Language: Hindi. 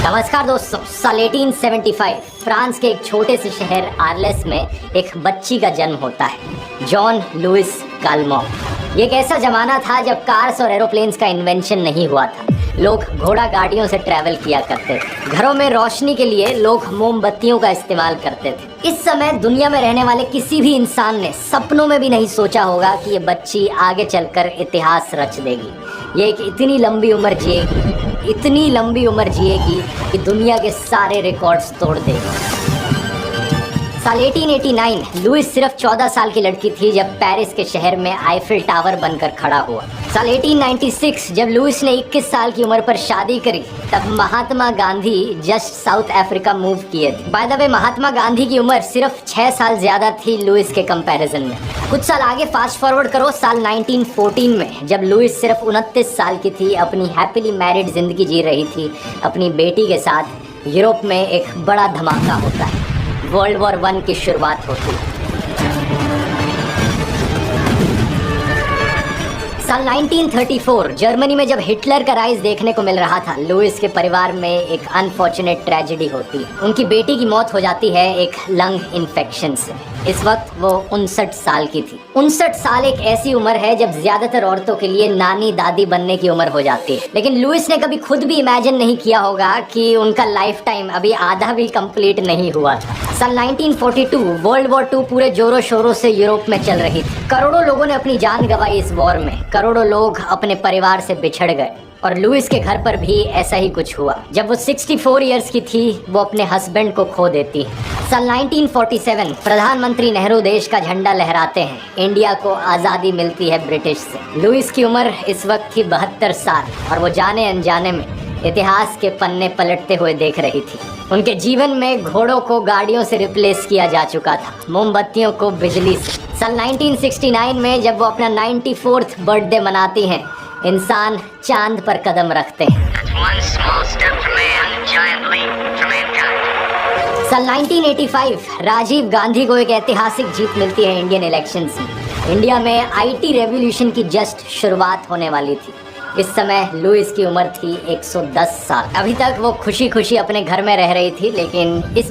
नमस्कार दोस्तों। साल 1875 फ्रांस के एक छोटे से शहर आर्लेस में एक बच्ची का जन्म होता है, जॉन लुइस गालमो। ये एक ऐसा जमाना था जब कार्स और एरोप्लेन्स का इन्वेंशन नहीं हुआ था। लोग घोड़ा गाड़ियों से ट्रैवल किया करते थे। घरों में रोशनी के लिए लोग मोमबत्तियों का इस्तेमाल करते थे। इस समय दुनिया में रहने वाले किसी भी इंसान ने सपनों में भी नहीं सोचा होगा कि ये बच्ची आगे चलकर इतिहास रच देगी। ये एक इतनी लंबी उम्र जिएगी कि दुनिया के सारे रिकॉर्ड्स तोड़ देगी। साल 1889 लुइस सिर्फ 14 साल की लड़की थी जब पेरिस के शहर में आईफिल टावर बनकर खड़ा हुआ। साल 1896 जब लुइस ने 21 साल की उम्र पर शादी करी, तब Mahatma Gandhi just South Africa move किए थे। By the way, Mahatma Gandhi की उम्र सिर्फ 6 साल ज्यादा थी लुइस के कंपैरिजन में। कुछ साल आगे फास्ट फॉरवर्ड करो, साल 1914 में जब लुइस सिर्फ 29 साल की थी, अपनी हैप्पीली मैरिड जिंदगी जी रही थी अपनी बेटी के साथ, यूरोप में एक बड़ा धमाका होता है। वर्ल्ड वॉर 1 की शुरुआत होती है। साल 1934 जर्मनी में जब हिटलर का राइज देखने को मिल रहा था, लुइस के परिवार में एक अनफॉर्चुनेट ट्रेजेडी होती है। उनकी बेटी की मौत हो जाती है एक लंग इन्फेक्शन से। इस वक्त वो 59 साल की थी। 59 साल एक ऐसी उम्र है जब ज्यादातर औरतों के लिए नानी दादी बनने की उम्र हो जाती है। लेकिन लुइस ने कभी खुद भी इमेजिन नहीं किया होगा कि उनका लाइफ टाइम अभी आधा भी कंप्लीट नहीं हुआ था। साल 1942 वर्ल्ड वॉर 2 पूरे जोरों शोरों से यूरोप में चल रही थी। करोड़ों लोगों ने अपनी जान गंवाई इस वॉर में। करोड़ों लोग अपने परिवार से बिछड़ गए और लुइस के घर पर भी ऐसा ही कुछ हुआ। जब वो 64 इयर्स की थी, वो अपने हस्बैंड को खो देती है। साल 1947 प्रधानमंत्री नेहरू देश का झंडा लहराते हैं। इंडिया को आज़ादी मिलती है ब्रिटिश से। लुइस की उम्र इस वक्त थी 72 साल और वो जाने अनजाने में इतिहास के पन्ने पलटते हुए देख रही थी। उनके जीवन में घोड़ों को गाड़ियों से रिप्लेस किया जा चुका था, मोमबत्तियों को बिजली से। साल 1969 में जब वो अपना 94th बर्थडे मनाती हैं, इंसान चांद पर कदम रखते हैं। साल 1985 राजीव गांधी को एक ऐतिहासिक जीत मिलती है इंडियन इलेक्शंस में। इंडिया में आईटी रेवोल्यूशन की जस्ट शुरुआत होने वाली थी। इस समय लुइस की उम्र थी 110 साल। अभी तक वो खुशी खुशी अपने घर में रह रही थी, लेकिन इस